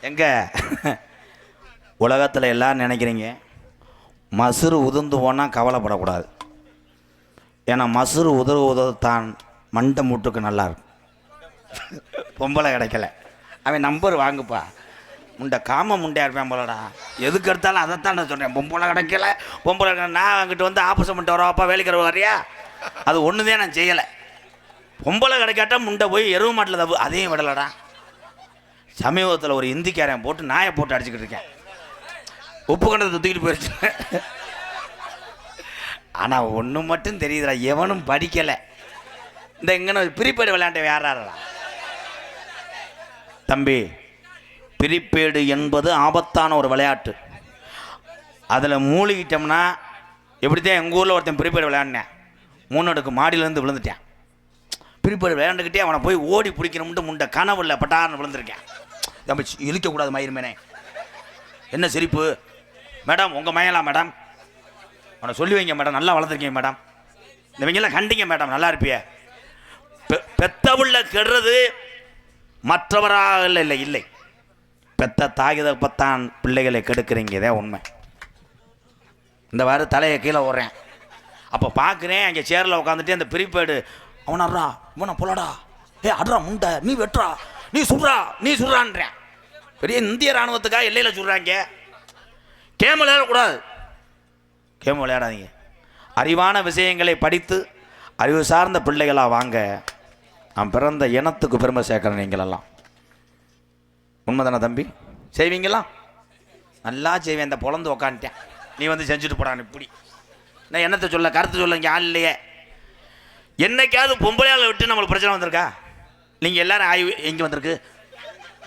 எங்க உலகத்தில் எல்லாரும் நினைக்கிறீங்க மசுறு உதிர்ந்து போனால் கவலைப்படக்கூடாது. ஏன்னா மசுறு உதவுதான் மண்டை மூட்டுக்கு நல்லா இருக்கும். பொம்பளை கிடைக்கல, அவன் நம்பர் வாங்குப்பா. முண்டை காம முண்டையா இருப்பேன் போலடா. எதுக்கு எடுத்தாலும் அதைத்தான் நான் சொல்கிறேன். பொம்பளை கிடைக்கல, பொம்பளை நான் அங்கிட்டு வந்து ஆபரேஷன் பண்ணிட்டு வரவாப்பா, வேலைக்கு வரையா? அது ஒன்று தான் நான் செய்யலை. பொம்பளை கிடைக்காட்டா முண்டை போய் எருவு மாட்டில் தப்பு, அதையும் விடலடா. சமீபத்தில் ஒரு இந்திக்காரன் போட்டு நாயை போட்டு அடிச்சுக்கிட்டு இருக்கேன். உப்பு கண்டத்தை தூக்கிட்டு போயிடுச்சு. ஆனால் ஒன்று மட்டும் தெரியுதுடா, எவனும் படிக்கலை. இந்த இங்கே பிரிப்பேடு விளையாண்ட யாராரா தம்பி? பிரிப்பேடு என்பது ஆபத்தான ஒரு விளையாட்டு. அதில் மூழ்கிட்டோம்னா எப்படித்தான் எங்கள் ஊரில் ஒருத்தன் பிரிப்பேடு விளையாடினேன். 3 அடுக்கு மாடியிலேருந்து விழுந்துட்டேன். பிரிப்பேடு விளையாண்டுக்கிட்டே அவனை போய் ஓடி பிடிக்கணும்ட்டு முண்டை கனவு இல்லை பட்டார்னு விழுந்திருக்கேன். தம்பி இழுக்கக்கூடாது மயிருமேனே. என்ன சிரிப்பு மேடம்? உங்கள் மயலாம் மேடம், அவனை சொல்லி வைங்க மேடம், நல்லா வளர்த்துருக்கீங்க மேடம், இந்த வைங்கெல்லாம் கண்டிங்க மேடம், நல்லா இருப்பிய. பெத்தவுள்ள கெடுறது மற்றவராக இல்லை இல்லை, பெத்த தாகிதப்பத்தான் பிள்ளைகளை கெடுக்கிறீங்க. இதே உண்மை. இந்த வார தலையை கீழே ஓடுறேன். அப்போ பார்க்குறேன் அங்கே சேரில் உட்காந்துட்டு அந்த பிரிப்பேடு அவன் அட்றா, இவனை போலடா, அட்ரா முண்டை, நீ வெட்டுறா, நீ சுடுறான்றேன். பெரிய இந்திய இராணுவத்துக்காக எல்லையில் சொல்கிறாங்க. கேம் விளையாடக்கூடாது, கேம் விளையாடாதீங்க. அறிவான விஷயங்களை படித்து அறிவு சார்ந்த பிள்ளைகளாக வாங்க. நான் பிறந்த இனத்துக்கு பெருமை சேர்க்குறேன். நீங்களெல்லாம் உண்மைதானே தம்பி? செய்வீங்களா? நல்லா செய்வேன். இந்த பொழந்து உக்காந்துட்டேன், நீ வந்து செஞ்சுட்டு போடான்னு. இப்படி நான் என்னத்தை சொல்ல, கருத்து சொல்ல இங்கே ஆள் இல்லையே. என்னைக்காவது பொம்பளையால் விட்டு நம்மளுக்கு பிரச்சனை வந்திருக்கா? நீங்கள் எல்லாரும் ஆய்வு எங்கே வந்திருக்கு?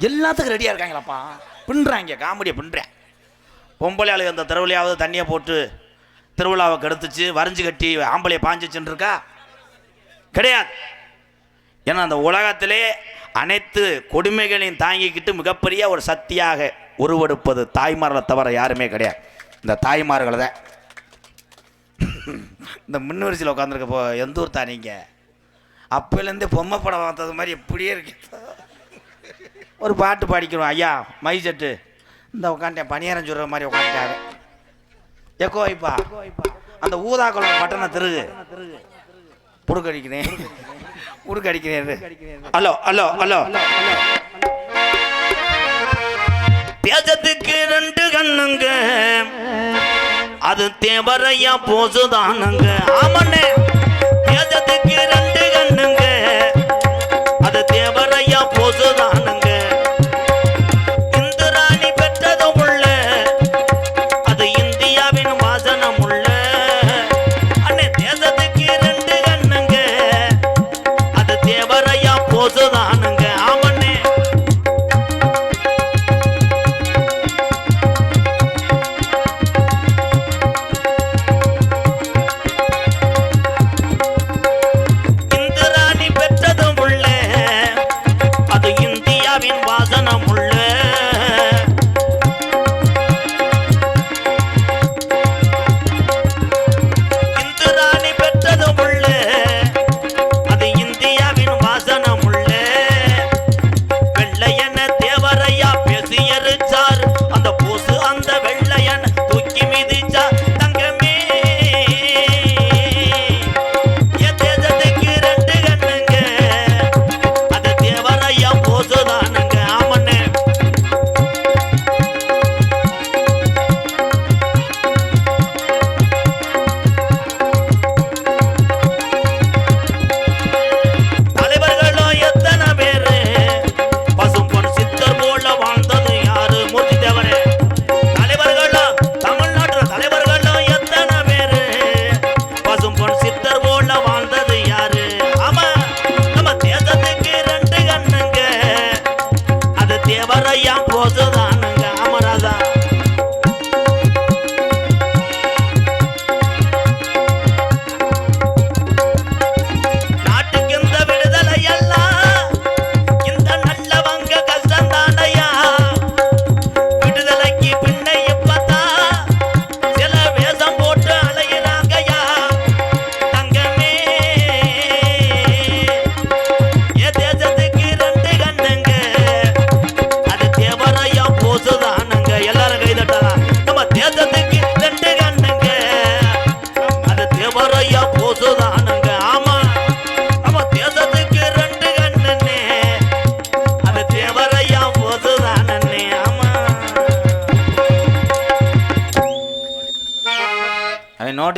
எல்லாத்துக்கும் ரெடியாக இருக்காங்களாப்பா, பின்னுறாங்க, காமெடியை பின்னுறேன். பொம்பளையாளு அந்த திருவிழையாவது தண்ணியை போட்டு திருவிழாவை கெடுத்துச்சு, வரைஞ்சி கட்டி ஆம்பளையை பாஞ்சிச்சுன்னு இருக்கா? கிடையாது. ஏன்னா அந்த உலகத்திலே அனைத்து கொடுமைகளையும் தாங்கிக்கிட்டு மிகப்பெரிய ஒரு சக்தியாக உருவெடுப்பது தாய்மார்களை தவிர யாருமே கிடையாது. இந்த தாய்மார்களை தான். இந்த முன்வரிசையில் உட்காந்துருக்க போ, எந்த ஊர் தான் நீங்கள்? அப்போலேருந்தே பொம்மை படம் பார்த்தது மாதிரி எப்படியே இருக்கு. ஒரு பாட்டு பாடிக்கணும் ஐயா, மை செட்டு இந்த உட்காந்துட்டேன், பணியாரம் சொல்கிற மாதிரி உட்காந்துட்டாரு. எக்கோ வைப்பா, அந்த ஊதா குளம் பட்டனை திருகு புடுக்கடிக்கிறேன், புடுக்கடிக்கிறேன். ஹலோ ஹலோ ஹலோ, பேசத்துக்கு 2 கண்ணுங்க, அது தேவரையா போசுதானுங்க. ஆமண்ணே, பேசத்துக்கு 2 கண்ணுங்க, அது தேவரையா போசுதானுங்க. இந்திராணி பெற்றதும் உள்ள, அது இந்தியாவின் வாசனம் உள்ள. அண்ணே தேசத்துக்கு 2 கண்ணுங்க, அது தேவரையா போசுதானுங்க. ஆமண்ணே, இந்திராணி பெற்றதும் உள்ள, அது இந்தியா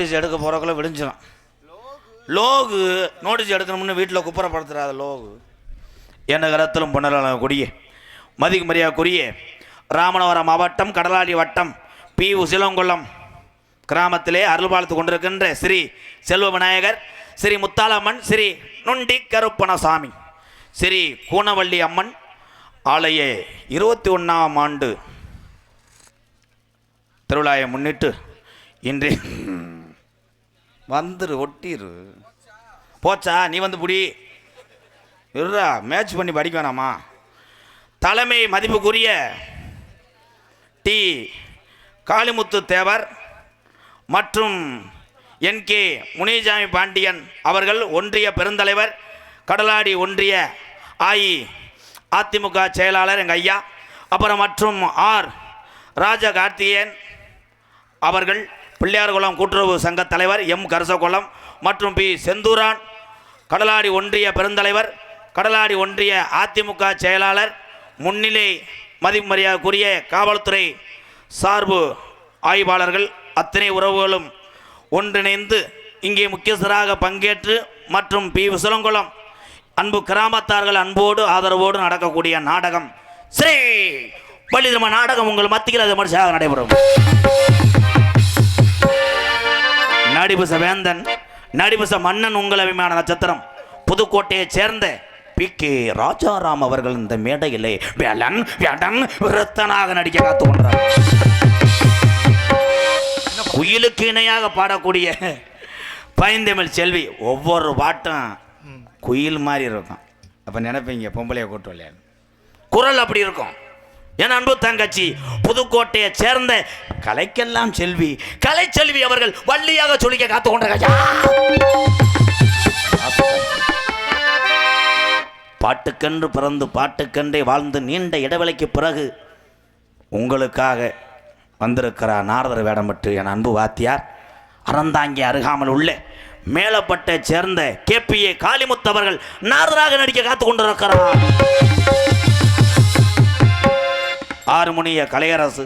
நோட்டீஸ் எடுக்க போகிறக்குள்ள விடிஞ்சிடும். லோகு நோட்டீஸ் எடுக்கணும்னு வீட்டில் குப்புறப்படுத்துறாத லோகு. என்ன கரத்திலும் பொன்னக்கூடிய மதிக்கு மரியாதைக்குரிய ராமநாதபுரம் மாவட்டம் கடலாடி வட்டம் பி உசிலங்குளம் கிராமத்திலே அருள் பார்த்து கொண்டிருக்கின்ற ஸ்ரீ செல்வ விநாயகர், ஸ்ரீ முத்தாலம்மன், ஸ்ரீ நுண்டி கருப்பணசாமி, ஸ்ரீ கூனவள்ளி அம்மன் ஆலய 21ஆம் ஆண்டு திருவிழாவை முன்னிட்டு இன்று வந்துரு ஒட்டிரு போச்சா நீ வந்து புடி இருடா மேட்ச் பண்ணி படிக்க வேணாமா. தலைமை மதிப்புக்குரிய டி காளிமுத்து தேவர் மற்றும் என்கே முனிசாமி பாண்டியன் அவர்கள் ஒன்றிய பெருந்தலைவர், கடலாடி ஒன்றிய அதிமுக செயலாளர் எங்கள் ஐயா, அப்புறம் மற்றும் ஆர் ராஜ கார்த்திகேயன் அவர்கள் பிள்ளையார்குளம் கூட்டுறவு சங்க தலைவர், எம் கரசகுளம் மற்றும் பி செந்தூரான் கடலாடி ஒன்றிய பெருந்தலைவர், கடலாடி ஒன்றிய அதிமுக செயலாளர், முன்னிலை மதிமரியாதைக்குரிய காவல்துறை சார்பு ஆய்வாளர்கள் அத்தனை உறவுகளும் ஒன்றிணைந்து இங்கே முக்கியஸ்தராக பங்கேற்று மற்றும் பி விசுலங்குளம் அன்பு கிராமத்தார்கள் அன்போடு ஆதரவோடு நடக்கக்கூடிய நாடகம் ஸ்ரீ பள்ளிதர்ம நாடகம் உங்கள் மத்தியில் அது மனுஷாக நடைபெறும். நடிபுச வேந்தன், நடிபுச மன்னன், உங்கள் அபிமான நட்சத்திரம் புதுக்கோட்டையைச் சேர்ந்த பி கே ராஜாராம் அவர்கள் இந்த மேடையிலே வேலன் வேடன் விருத்தனாக நடிக்க காத்து கொண்டார். குயிலுக்கு இணையாக பாடக்கூடிய பைந்தமிழ் செல்வி. ஒவ்வொரு பாட்டும் குயில் மாதிரி இருக்கும். அப்போ நினைப்பீங்க பொம்பளையை கூட்டு விளையாடு, குரல் அப்படி இருக்கும். என் அன்பு தங்கச்சி புதுக்கோட்டையை சேர்ந்த கலைக்கெல்லாம் செல்வி கலைச்செல்வி அவர்கள் வள்ளியாக சொல்லிக்க காத்து கொண்டாங்க. பாட்டுக்கென்று பிறந்து பாட்டுக்கென்றே வாழ்ந்து நீண்ட இடைவெளிக்கு பிறகு உங்களுக்காக வந்திருக்கிறார் நாரதர் வேடம்பட்டு என் அன்பு வாத்தியார் அறந்தாங்கி அருகாமல் உள்ள மேலப்பட்டை சேர்ந்த கேபிஏ காளிமுத்து அவர்கள் நாரதராக நடிக்க காத்து கொண்டிருக்கிறார். ஆறுமுனிய கலையரசு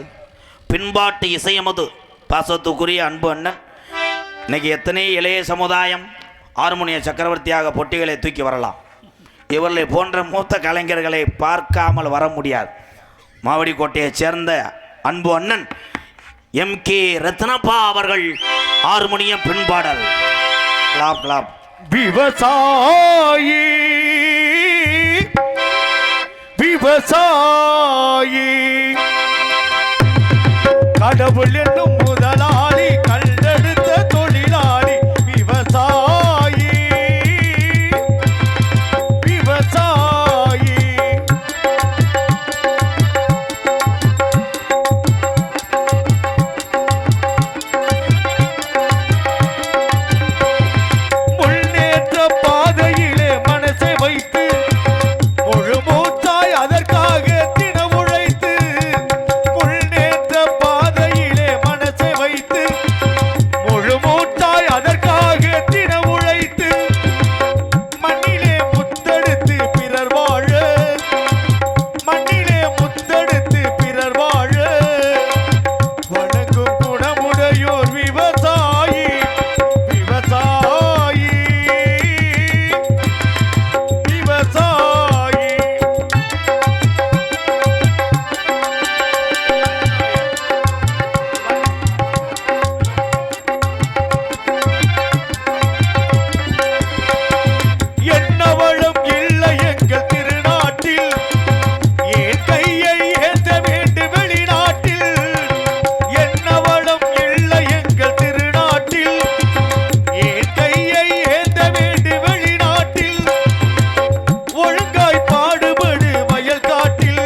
பின்பாட்டு இசையமது பாசத்துக்குரிய அன்பு அண்ணன். இன்னைக்கு எத்தனை இளைய சமுதாயம் ஆறுமுனிய சக்கரவர்த்தியாக பொட்டிகளை தூக்கி வரலாம். இவர்களை போன்ற மூத்த கலைஞர்களை பார்க்காமல் வர முடியாது. மாவடி கோட்டையைச் சேர்ந்த அன்பு அண்ணன் எம் கே ரத்னப்பா அவர்கள் ஹார்மோனியம் பின்பாடல். Clap clap. விவசாயி விவசாயி கடவுள் என்னும் முதலாளி கண்டெடுத்த தொழிலாளி விவசாயி விவசாயி முன்னேற்ற பாதையிலே மனசை வைத்து முழு மூச்சாய் அதற்காக தின உழைத்து முன்னேற்ற பாதையிலே மனசை வைத்து முழு மூச்சாய் அதற்காக தின உழைத்து மண்ணிலே முத்தெடுத்து பிறர் வாழ மண்ணிலே முத்தெடுத்து பிறர் வாழ வணங்கும் குணமுடையோர் விவசாயி விவசாயி விவசாயி என்ன வளம் இல்லை எங்கள் திருநாட்டில் ஏன் கையை ஏந்த வேண்டு வெளிநாட்டில் என்ன வளம் இல்லை எங்கள் திருநாட்டில் ஏன் கையை ஏந்த வேண்டு வெளிநாட்டில் ஒழுங்காய் பாடுபடு வயல் காட்டில்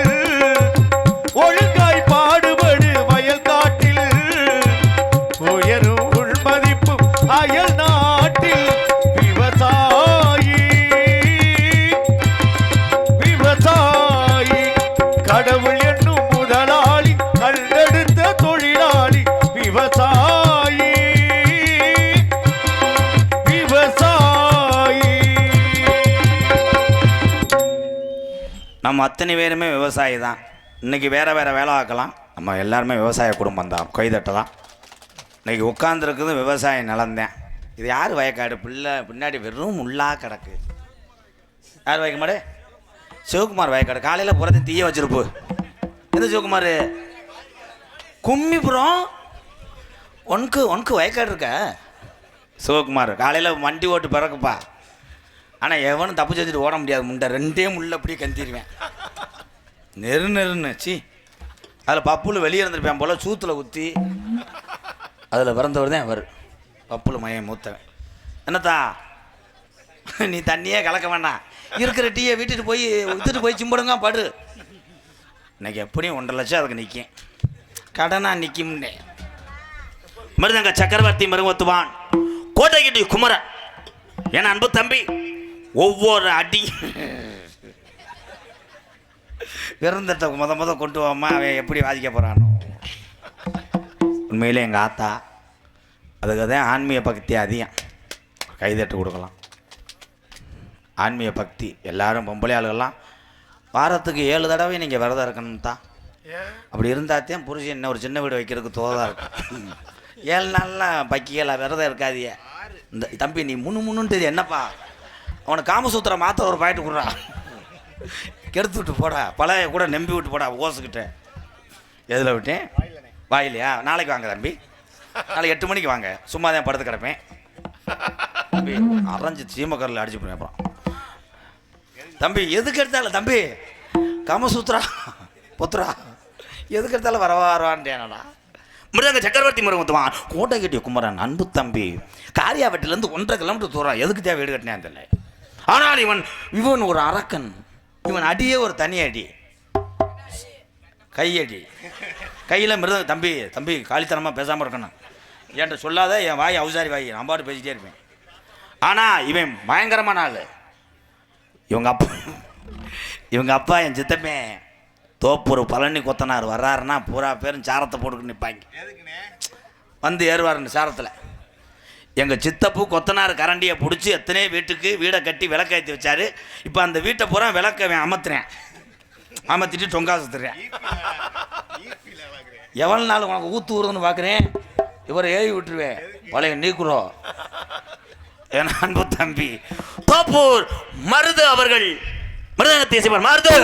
ஒழுங்காய் பாடுபடு வயல் காட்டில் உயரும் உள்மதிப்பும் அயல் நாட்டில் விவசாயி விவசாயி கடவுள் என்னும் முதலாளி கண்டெடுத்த தொழிலாளி விவசாயி விவசாயி. நம்ம அத்தனை பேருமே விவசாயி தான். இன்னைக்கு வேற வேற வேலை ஆக்கலாம். நம்ம எல்லாருமே விவசாய குடும்பம் தான். கைதட்டலாம். இன்னைக்கு உட்காந்துருக்குது விவசாய நிலந்தேன். இது யார் வயக்காடு? பின்னாடி வெறும் முள்ளா கிடக்கு. யார் வயக்கமாடு? சிவகுமார் வயக்காடு. காலையில் புறத்தை தீய வச்சிருப்பு. எந்த சிவகுமார்? கும்மிபுரம். உனக்கு வயக்காடு இருக்க? சிவகுமார் காலையில் வண்டி ஓட்டு பிறக்குப்பா. ஆனால் எவனும் தப்பு செஞ்சுட்டு ஓட முடியாது. முண்டை 2 முள்ள அப்படியே கந்திடுவேன். நெருன்னு சி. அதில் பப்புல வெளியே இருந்திருப்பேன் போல். சூத்தில் ஊற்றி அதில் பிறந்தவர் தான் அவர். பப்புல மையம் மூத்தவன். என்னத்தா நீ தண்ணியே கலக்க வேண்டாம், இருக்கிற டீயை விட்டுட்டு போய் சிம்பிடுங்க படு. இன்னைக்கு எப்படியும் 1.5 லட்சம் அதுக்கு நிற்கும். கடனாக நிற்கும்னே. மருதங்க சக்கரவர்த்தி மருவத்துவான் கோட்டைக்கிட்டி குமரன் என் அன்பு தம்பி. ஒவ்வொரு அடி விருந்தட்ட முத கொண்டு வாமா, அவன் எப்படி வாதிக்க போகிறானோ. உண்மையிலே எங்கள் ஆத்தா அதுக்கு தான் ஆன்மீக பக்தி அதிகம். கைதட்டு கொடுக்கலாம். ஆன்மீக பக்தி எல்லாரும் பொம்பளை ஆளுகள்லாம் வாரத்துக்கு 7 தடவை நீங்கள் விரதம் இருக்கணும் தான். அப்படி இருந்தாத்தையும் புருஷன் என்ன ஒரு சின்ன வீடு வைக்கிறதுக்கு தோதாக இருக்கும். 7 நாள்லாம் பக்கியெல்லாம் விரதம் இருக்காதிய. இந்த தம்பி நீ முன்னுன்றது என்னப்பா? அவனுக்கு காமசூத்திரம் மாற்ற ஒரு பாயிட்டு கொடுறா, கெடுத்து விட்டு போடா. பழைய கூட நம்பி விட்டு போடா. ஓசுக்கிட்ட எதில் விட்டேன்? வாயிலையா? நாளைக்கு வாங்க தம்பி, நாளைக்கு 8 மணிக்கு வாங்க. சும்மா தான் படுத்து கிடப்பேன் தம்பி. அரைஞ்சி சீமக்கரில் அடிச்சு போடுவேன். அப்புறம் தம்பி எதுக்கு எடுத்தாலும் தம்பி காமசூத்ரா பொத்துரா எதுக்கு எடுத்தாலும் வரவான்டேனடா. மிருதங்க சக்கரவர்த்தி முருகத்துவான் கோட்டை கட்டிய குமரன் அன்பு தம்பி. காரியாவட்டிலேருந்து 1.5 கிலோமீட்டர் தூரம். எதுக்கு தேவை வீடு கட்டினேன் தெரியல. ஆனால் இவன் ஒரு அரக்கன். இவன் அடியே ஒரு தனி அடி, கையடி. கையில் மிருதங்க தம்பி காலித்தனமாக பேசாமல் இருக்கணும். என்கிட்ட சொல்லாத, என் வாய் அவுசாரி வாய், நான் பாட்டு பேசிகிட்டே இருப்பேன். ஆனால் இவன் பயங்கரமான ஆள். இவங்க அப்பா என் சித்தப்பே தோப்பூர் பழனி கொத்தனார் வர்றாருன்னா பூரா பேரும் சாரத்தை போட்டுக்கிட்டு நிற்பாங்க. வந்து ஏறுவாருன்னு சாரத்தில். எங்கள் சித்தப்பு கொத்தனார் கரண்டியை பிடிச்சி எத்தனையோ வீட்டுக்கு வீடை கட்டி விளக்க ஏற்றி வச்சார். இப்போ அந்த வீட்டை பூரா விளக்க அமர்த்துறேன். அமர்த்திட்டு டொங்கா சுத்துறேன். எவ்வளோ நாள் உனக்கு ஊற்று ஊறுதுன்னு பார்க்குறேன். இவரை ஏறி விட்டுருவேன். பழைய நீக்குறோம் என் அன்பு தம்பி தோப்பூர் மருது அவர்கள். மருதகத்தை செய்வார் மருது.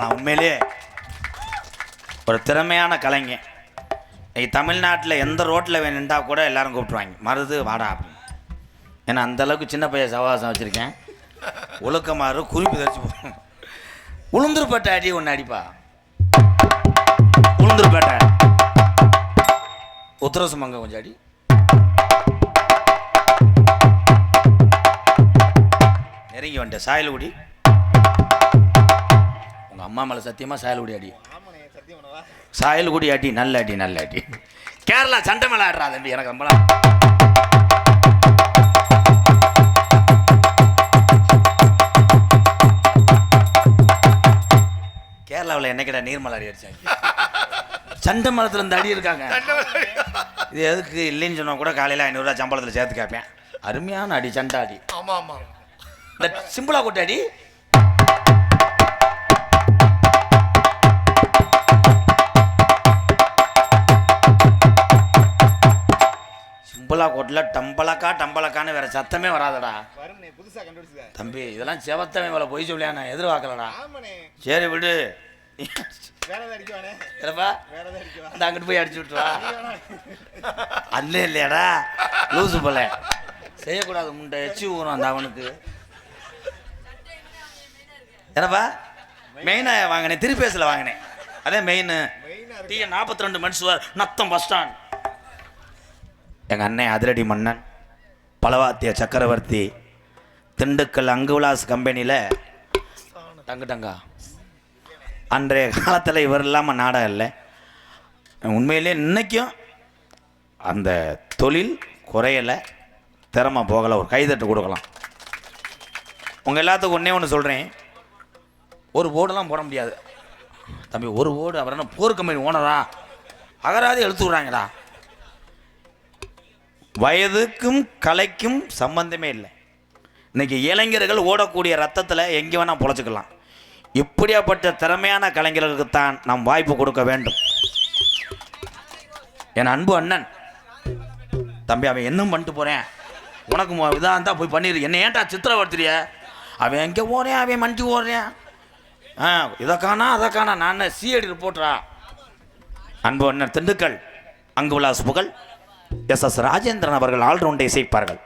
ஆனால் உண்மையிலே ஒரு திறமையான கலைஞன். இன்னைக்கு தமிழ்நாட்டில் எந்த ரோட்டில் வேணுண்டா கூட எல்லாரும் கூப்பிட்டுருவாங்க, மருது வாடா அப்படின்னு. ஏன்னா அந்தளவுக்கு சின்ன பையன் சவாசம் வச்சுருக்கேன். ஒழுக்கமாறு குறிப்பு தரிச்சு போகும். உளுந்தூர்பேட்டை அடி ஒன்று அடிப்பா. உளுந்தூர்பேட்டை உத்தரசுமங்க கொஞ்சம் அடி. நெருங்கி வந்துட்டேன். சாயல்குடி உங்கள் அம்மா மேலே சத்தியமாக சாயல்குடி அடி. சாயல்குடி அடி, நல்ல அடி, நல்ல அடி. கேரளா சண்டை மேலே ஆடுறா தம்பி, எனக்கு நம்பலாம். கேரளாவில் என்னைக்கிட்ட நீர்மலை அடி அடிச்சாங்க. சண்டை மரத்தில் இந்த அடி இருக்காங்க. இது எதுக்கு இல்லைன்னு சொன்னால் கூட காலையில் 500 சம்பளத்தில் சேர்த்து கேட்பேன். அருமையான அடி, சண்டை அடி. ஆமாம் ஆமாம். இந்த சிம்பிளா கொட்ட அடி. சிம்பிளா கோட்டில் டம்பளக்கான்னு வேற சத்தமே வராதடா தம்பி. இதெல்லாம் செவத்தமே வேலை பொய் சொல்லியா, நான் எதிர்பார்க்கலடா. சரி விடு. அங்கிட்டு போய் அடிச்சு விட்டுவா. அல்ல இல்லையாடா லூசு போல செய்யக்கூடாது. முண்டை எச்சி ஊறும் அந்த அவனுக்கு. என்னப்பா மெயினாக வாங்கினேன், திருப்பேசில் வாங்கினேன். அதே மெயின் டிஎன் 42 மனுஷுவர் நத்தம் பஸ் ஸ்டாண்ட். எங்கள் அண்ணன் அதிரடி மன்னன் பலவாத்திய சக்கரவர்த்தி திண்டுக்கல் அங்குவிலாஸ் கம்பெனியில் டங்கா அன்றைய காலத்தில் இவர் இல்லாமல் நாடகம் இல்லை. உண்மையிலே இன்றைக்கும் அந்த தொழில் குறையலை, திறமை போகலை. ஒரு கைதட்டு கொடுக்கலாம். உங்கள் எல்லாத்துக்கும் ஒன்றே சொல்கிறேன், ஒரு போர்டெல்லாம் போட முடியாது தம்பி. ஒரு போர்டு அவர் என்ன போர் கம்பெனி ஓனரா? அகராதி எழுத்து விட்றாங்களா? வயதுக்கும் கலைக்கும் சம்பந்தமே இல்லை. இன்னைக்கு இளைஞர்கள் ஓடக்கூடிய ரத்தத்தில் எங்கே வேணால் பொழைச்சிக்கலாம். இப்படியாப்பட்ட திறமையான கலைஞர்களுக்குத்தான் நாம் வாய்ப்பு கொடுக்க வேண்டும். என் அன்பு அண்ணன் தம்பி, அவன் இன்னும் பண்ணிட்டு போகிறேன், உனக்கு இதாக இருந்தால் போய் பண்ணிடு, என்ன ஏன்டா சித்திரவர்த்திய? அவன் எங்கே ஓடுறேன், அவன் மண்டி ஓடுறேன், இதை காணா அதை காணா. நான் சிஐடி ரிப்போர்ட்டரா? அன்பு அண்ணன் திண்டுக்கல் அங்குவிலாஸ் புகழ் எஸ்.எஸ். ராஜேந்திரன் அவர்கள் ஆல்ரவுண்டை இசைப்பார்கள்.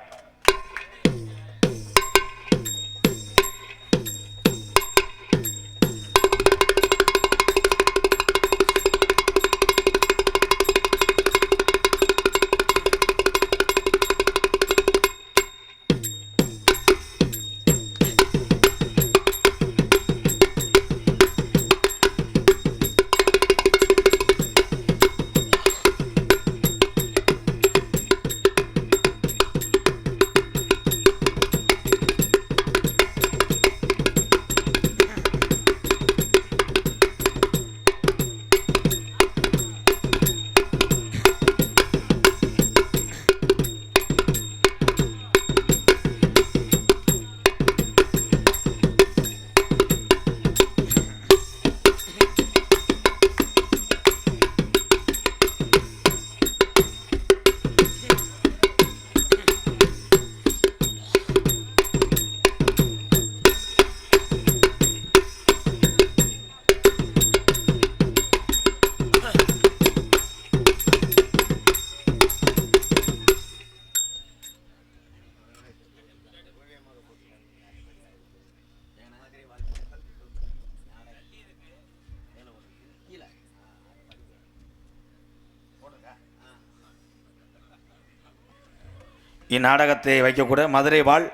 இந்நாடகத்தை வைக்கக்கூட மதுரை வாழ்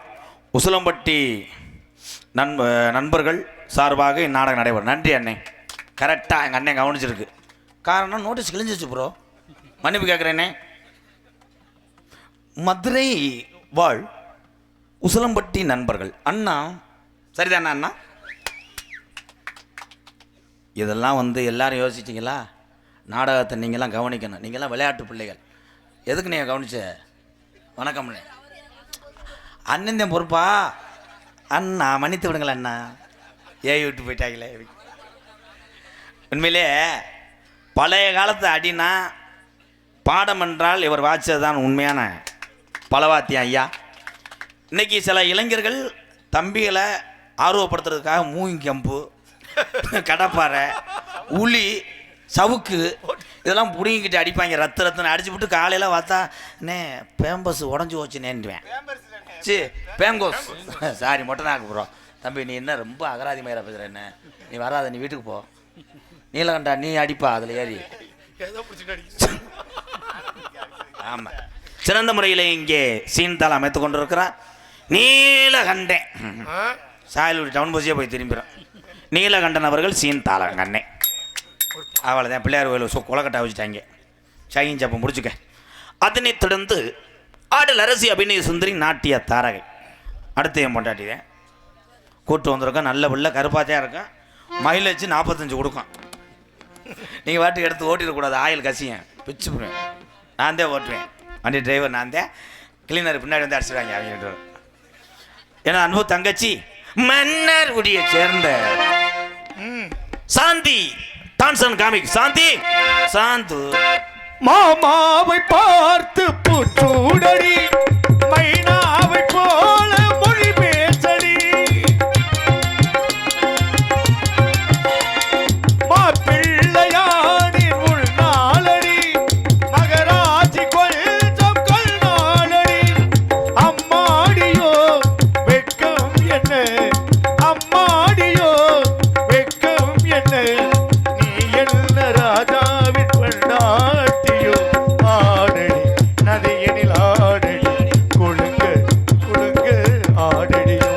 உசிலம்பட்டி நண்பர்கள் சார்பாக இந்நாடகம் நடைபெறும். நன்றி அண்ணே. கரெக்டாக எங்கள் அண்ணன் கவனிச்சிருக்கு. காரணம் நோட்டீஸ் கிழிஞ்சிச்சு ப்ரோ, மன்னிப்பு கேட்குறேன்னே. மதுரை வாழ் உசிலம்பட்டி நண்பர்கள் அண்ணா, சரிதாண்ணா அண்ணா? இதெல்லாம் எல்லாரும் யோசிச்சிங்களா? நாடகத்தை நீங்களாம் கவனிக்கணும். நீங்களாம் விளையாட்டு பிள்ளைகள். எதுக்கு நீங்கள் கவனிச்ச? வணக்கம் அண்ணன் தான் பொறுப்பா? அண்ணா மன்னித்து விடுங்களேன் அண்ணா, ஏய் விட்டு போயிட்டாங்களே. உண்மையிலே பழைய காலத்து அடினா பாடம் என்றால் இவர் வாய்ச்சது உண்மையான பலவாத்தியம் ஐயா. இன்றைக்கி சில இளைஞர்கள் தம்பிகளை ஆர்வப்படுத்துறதுக்காக மூங்கி கம்பு கடப்பாறை, உளி, சவுக்கு இதெல்லாம் பிடிங்கிட்டு அடிப்பாங்க. ரத்தம் அடிச்சு விட்டு காலையில் பார்த்தா அண்ணே பேம்பஸ் உடஞ்சி போச்சுனேன்டுவேன். சரி பேங்கோஸ் சாரி மொட்டை நாக்கு ப்ரோ. தம்பி நீ என்ன ரொம்ப அகராதி மயிரா பேசுகிற, என்ன நீ வராத, நீ வீட்டுக்கு போ. நீலகண்டா நீ அடிப்பா அதில் ஏறி. ஆமாம், சிறந்த முறையில் இங்கே சீன்தால் அமைத்து கொண்டிருக்கிறார் நீலகண்டன். சாயலூர் டவுன் பஸ்ஸே போய் திரும்பிடும். நீலகண்டன் அவர்கள் சீன்தாளங்கண்ணே. அவ்வளோதான், பிள்ளையார் கோயில் குளக்கட்டை வச்சுட்டாங்க. சாயின் சப்பம் முடிச்சுக்க. அதனைத் தொடர்ந்து ஆடல் அரசி அபிநய சுந்தரி நாட்டிய தாரகை. அடுத்து என் பொண்டாட்டி தான் கூட்டு வந்திருக்கோம். நல்ல பிள்ளை, கருப்பாத்தையாக இருக்கும், மைலேஜ் 45 கொடுக்கும். நீங்கள் வாட்டுக்கு எடுத்து ஓட்டிடக்கூடாது, ஆயில் கசியன் பிச்சு போடுவேன். நான் தான் ஓட்டுவேன், வண்டி டிரைவர் நான் தான். கிளீனர் பின்னாடி வந்து அடிச்சிடுவாங்க அவங்க. ஏன்னா அன்பு தங்கச்சி மன்னர் உடைய சேர்ந்த சாந்தி டான்சன் காமிக். சாந்தி சாந்து மாமாவை பார்த்து பூச்சூடடி, மைனாவை போல மொழி பேசடி, மாப்பிள்ளையானின் உள்நாளடி, மகராஜி கொஞ்சம் கொள்நாளடி, அம்மாடியோ வெக்கம் என்ன, அம்மாடியோ வெக்கம் என்ன, நீ என்ன ராஜாவின் பெண்ணாட்டியோ, ஆடடி நதியினில் ஆடடி, குழுங்க குழுங்க ஆடடியோ,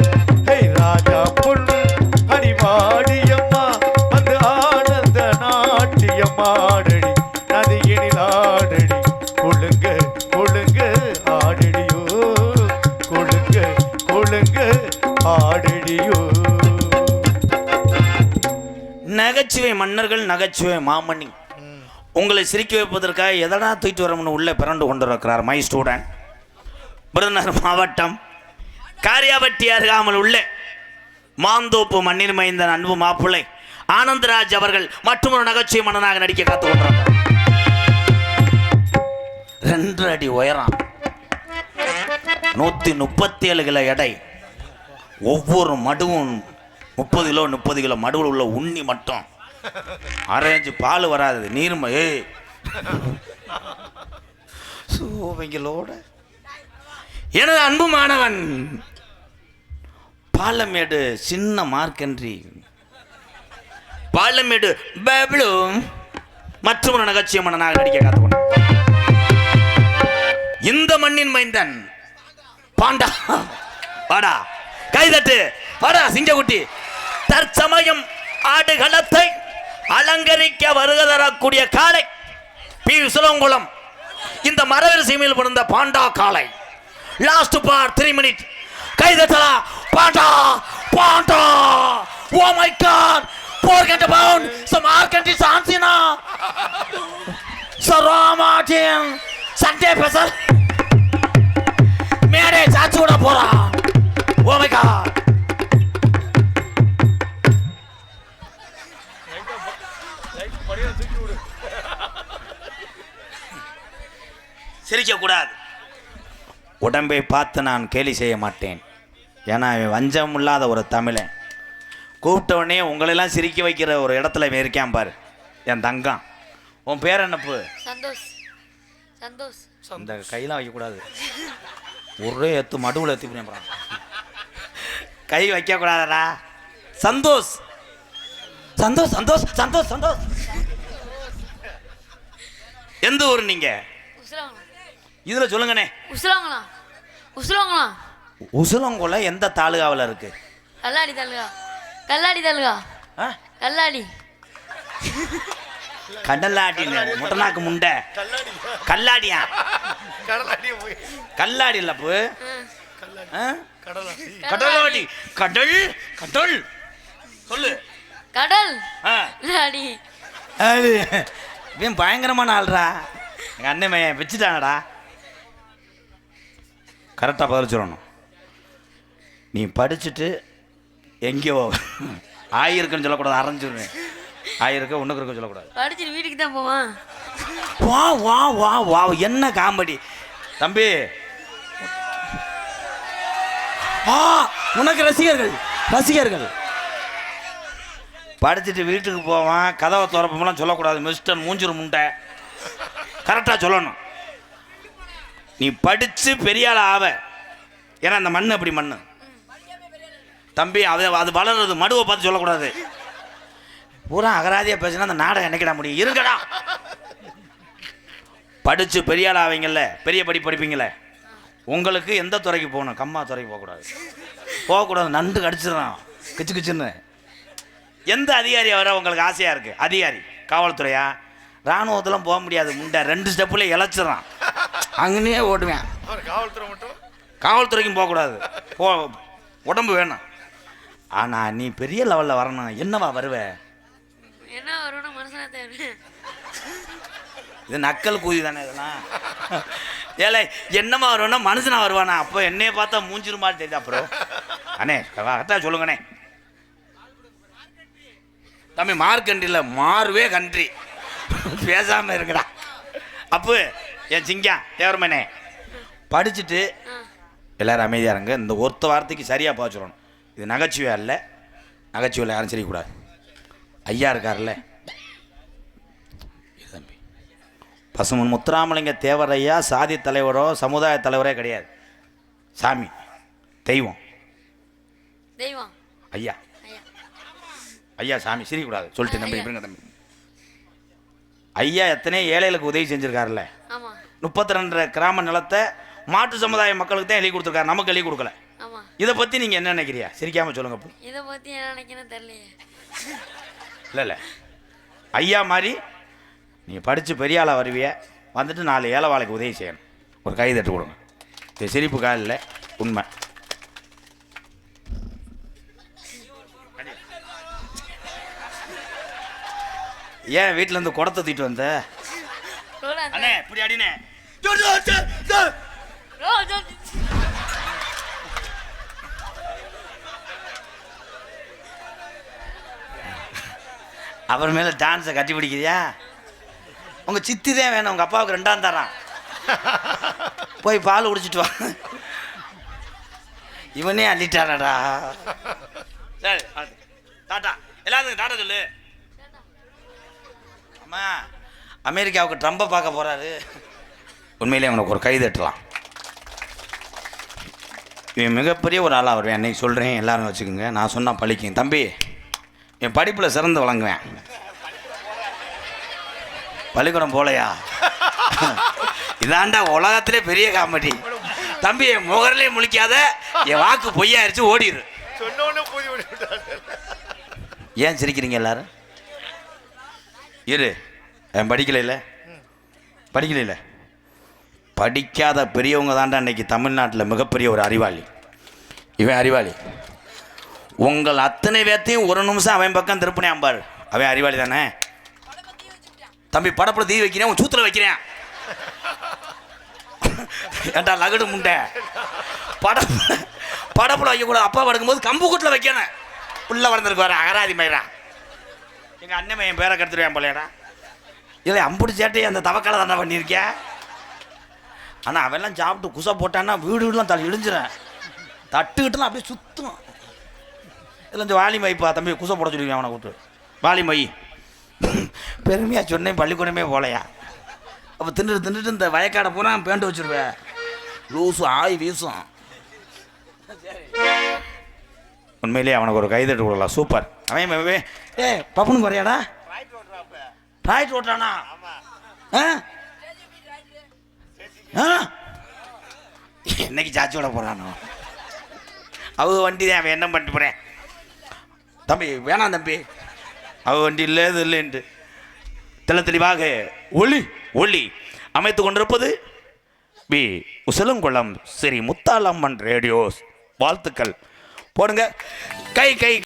ஹே ராஜா பொண்ணு அடிவாடியம்மா, வந்து ஆனந்த நாட்டியம் ஆடடி, நதியினில் ஆடடி, குழுங்க குழுங்க ஆடடியோ, குழுங்க குழுங்க ஆடடியோ. நகைச்சுவை மன்னர்கள், நகைச்சுவை மாமணி. உங்களை சிரிக்க வைப்பதற்காக எதனா தூக்கிட்டு வரணும்னு உள்ளே பிறண்டு கொண்டிருக்கிறார் மை ஸ்டூடெண்ட். விருதுநகர் மாவட்டம் காரியாபட்டி அருகாமல் உள்ள மாந்தோப்பு மண்ணின் மைந்தன் அன்பு மாப்பிள்ளை ஆனந்தராஜ் அவர்கள் மற்றும் ஒரு நகைச்சுவை மன்னனாக நடிக்க காத்து கொண்டிருக்கிறார். 2 அடி உயரம், 137 கிலோ எடை, ஒவ்வொரு மடுவும் 30 கிலோ மடுவில் உள்ள உண்ணி மட்டும் அரேஞ்சு பால் வராது நீர்மை சோவைங்களோட. எனது அன்பு மாணவன் பாலமேடு சின்ன மார்க்கன்றி பாலமேடு பப்ளு மற்றும் ஒரு நகைச்சுவை மன்னனாக நடிக்க காத்துக்கொண்டார். இந்த மண்ணின் மைந்தன் பாண்டா, வாடா கைதட்டு, வாடா சிங்கக்குட்டி. தற்சமயம் ஆடுகளத்தை அலங்கரிக்க வருக தரக்கூடிய காளை பி விசுலங்குளம். இந்த மரவரிசையில் பிறந்த பாண்டா காளை. Last for 3 minute. கைதட்டலா panda panda. Oh my god, forget about some arcane sansina சரோமாட்டின் சண்டே பெசல் மேரே சாச்சூட போறா. ஓ மை காட், சிரிக்க கூடாது. உடம்பை பார்த்து நான் கேலி செய்ய மாட்டேன். ஏன்னா வஞ்சம் இல்லாத ஒரு தமிழன். கூப்பிட்டவொடனே உங்களெல்லாம் சிரிக்க வைக்கிற ஒரு இடத்துல இருக்கான் பாரு என் தங்கம். உன் பேர் என்னப்பு? சந்தோஷ். சந்தோஷ். இந்த கையெல்லாம் வைக்கக்கூடாது, ஒரே எத்து மடுவில் எத்தி போகிறான். கை வைக்கக்கூடாதடா. சந்தோஷ் சந்தோஷ் சந்தோஷ் சந்தோஷ் சந்தோஷ். எந்த ஊர் நீங்க? இதுல சொல்லுங்கண்ணே. உசுலாங்களா? உசுலாங்களா? உசுலங்குளம் எந்த தாலுகாவில் இருக்கு? கல்லாடி தாலுகா. கல்லாடி தாலுகா. கல்லாடி. கடலாடி முட்டநாக்கு முண்டை. கல்லாடியா? கல்லாடி இல்ல போ. கடலாடி. கடல். கடல் சொல்லு. கடல். அடி இவன் பயங்கரமான ஆள்றா. எங்கள் அண்ணன் மையன் வச்சுட்டாங்கடா. கரெக்டாக பதில் சொல்லணும். நீ படிச்சுட்டு எங்கேயோ ஆயிருக்குன்னு சொல்லக்கூடாது, அரைஞ்சிருவேன். ஆயிருக்கு ஒன்றுக்கு இருக்க சொல்லக்கூடாது. படிச்சுட்டு வீட்டுக்கு தான் போவான். வா வா வா வா, என்ன காமெடி தம்பி. உனக்கு ரசிகர்கள் ரசிகர்கள் படிச்சுட்டு வீட்டுக்கு போவான், கதவை திறப்பமெல்லாம் சொல்லக்கூடாது, மிஸ்டர் மூஞ்சிரு முண்டை, கரெக்டாக சொல்லணும். நீ படித்து பெரிய ஆள் ஆவ. ஏன்னா அந்த மண் அப்படி மண் தம்பி, அது வளர்றது மடுவை பார்த்து சொல்லக்கூடாது. பூரா அகராதியாக பேசினா அந்த நாடகம் என்னைக்கிட முடியும்? இருங்கடா. படித்து பெரிய ஆள் ஆவீங்கல்ல, பெரிய படிப்பீங்களே, உங்களுக்கு எந்த துறைக்கு போகணும்? கம்மா துறைக்கு போகக்கூடாது. நண்டு கடிச்சிடறான் கிச்சு கிச்சுன்னு. எந்த அதிகாரி வர உங்களுக்கு ஆசையாக இருக்குது? அதிகாரி, காவல்துறையா? இராணுவத்தெல்லாம் போக முடியாது, முண்டை 2 ஸ்டெப்பில் இழைச்சிடறான், அங்கேயே ஓட்டுவேன். காவல்துறைக்கும் போகக்கூடாது, உடம்பு வேணும். ஆனால் நீ பெரிய லெவலில் வரணும். என்னவா வருவே? என்ன வரும்னு மனுஷனா தேவை. இது நக்கல் கூதி தானே இதெல்லாம். ஏலே என்னமா வருவேன்னா மனுஷனா வருவானா? அப்போ என்னைய பார்த்தா மூஞ்சிரு மாதிரி தெரியுது. அப்புறம் அண்ணே கரெக்டாக சொல்லுங்கண்ணே. தம்பி மார்க்கண்டியில் மாறுவே கன்றி பேசாமல் இருக்குடா. அப்போ என் சிங்கம் தேவரமேனே படிச்சுட்டு எல்லோரும் அமைதியாக இருங்க. இந்த ஒருத்த வார்த்தைக்கு சரியாக பார்த்து சொல்லணும். இது நகைச்சுவை அல்ல, நகைச்சுவையில் யாரும் சிரிக்கக்கூடாது. ஐயா இருக்கார்ல தம்பி, பசுமன் முத்துராமலிங்க தேவர் ஐயா சாதி தலைவரோ சமுதாய தலைவரே கிடையாது. சாமி, தெய்வம், தெய்வம், ஐயா. ஐயா சாமி, சிரிக்கக்கூடாது சொல்லிட்டு நம்பி இருங்க தம்பி. ஐயா எத்தனை ஏழைகளுக்கு உதவி செஞ்சுருக்காருல்ல. 32 கிராம நிலத்தை மாட்டு சமுதாய மக்களுக்கு தான் எழுதி கொடுத்துருக்காரு, நமக்கு எழுதி கொடுக்கல. இதை பற்றி நீங்கள் என்ன நினைக்கிறியா? சிரிக்காமல் சொல்லுங்க. இதை பற்றி என்ன நினைக்கிறேன்னு தெரியலையே. இல்லை ஐயா மாதிரி நீங்கள் படித்து பெரிய ஆளாக வருவிய, வந்துட்டு 4 ஏழை வாழைக்கு உதவி செய்யணும். ஒரு கை தட்டு கொடுங்க. இது சிரிப்புக்காக இல்லை, உண்மை. ஏன் வீட்டிலேருந்து குடத்தை தூக்கிட்டு வந்த? அண்ணே இப்படி அடினே. அவர் மேலே டான்ஸை கட்டி பிடிக்கிறியா? உங்கள் சித்தி தான் வேணும், உங்கள் அப்பாவுக்கு 2ஆம் தரான். போய் பால் குடிச்சிட்டு வா. இவனே அள்ளிட்டானடா. சரி டாட்டா, எல்லாத்துக்கும் டாட்டா சொல்லு. அம்மா அமெரிக்காவுக்கு ட்ரம்பை பார்க்க போகிறாரு. உண்மையிலே அவனுக்கு ஒரு கை தட்டலாம். இவன் மிகப்பெரிய ஒரு ஆளாக வருவேன். அன்றைக்கி சொல்கிறேன், எல்லாரும் வச்சுக்கோங்க. நான் சொன்னால் பழிக்கும். தம்பி, என் படிப்பில் சிறந்து வழங்குவேன். பள்ளிக்கூடம் போலையா? இதாண்டா உலகத்திலே பெரிய காமெடி. தம்பி, என் முகரிலே முழிக்காத, என் வாக்கு பொய்யாயிருச்சு, ஓடிடு. ஏன் சிரிக்கிறீங்க எல்லாரும்? இரு, என் படிக்கல படிக்காத பெரியவங்க தாண்டா அன்னைக்கு தமிழ்நாட்டில் மிகப்பெரிய ஒரு அறிவாளி. இவன் அறிவாளி. உங்கள் அத்தனை பேர்த்தையும் ஒரு நிமிஷம் அவன் பக்கம் திருப்பினேன் பாரு, அவன் அறிவாளி தானே. தம்பி, படப்பில் தீ வைக்கிறேன், உன் சூத்தில் வைக்கிறேன். ஏண்டா லகடு முண்டை, படப்பில் வைக்கக்கூடாது. அப்பா படுக்கும்போது கம்பு கூட்டில் வைக்கணும். உள்ளே வளர்ந்துருக்கு வர அகராதி மயிரா. எங்கள் அண்ணன் என் பேரை கடுத்துருவேன் போலையடா. இல்லை அம்புடி சேட்டையை அந்த தவக்கால தானே பண்ணியிருக்கேன். ஆனால் அவெல்லாம் சாப்பிட்டு குசை போட்டான்னா வீடுலாம் தள்ளி இடிஞ்சிடறேன். தட்டுக்கிட்டுலாம் அப்படியே சுத்தம். இல்லை இந்த வாலி மைப்பா தம்பி, குசை போட சொல்லிடுவேன் அவனை கூப்பிட்டு. வாலி மை பெருமையாக சொன்னேன், பள்ளிக்கூடமே போலையா. அப்போ தின்னுட்டு இந்த வயக்காடை பூரா பேண்டு வச்சுருவேன். லூசு ஆய் வீசும். உண்மையிலேயே அவனுக்கு ஒரு கைதட்டு கொடுக்கலாம். சூப்பர். அவன் ஏ பப்புனு குறையாடா, ரைட் ஓட்டுறானா? என்னைக்கு சாச்சியோட போகிறானோ? அவங்க வண்டி தான், அவன் என்ன பண்ணிட்டு போகிறேன். தம்பி வேணாம் தம்பி, அவ வண்டி இல்லை இது இல்லைன்ட்டு தெளிவாக ஒளி அமைத்து கொண்டிருப்பது பி உசலங்குளம் ஸ்ரீ முத்தாலம்மன் ரேடியோஸ். வாழ்த்துக்கள் போடுங்க. கை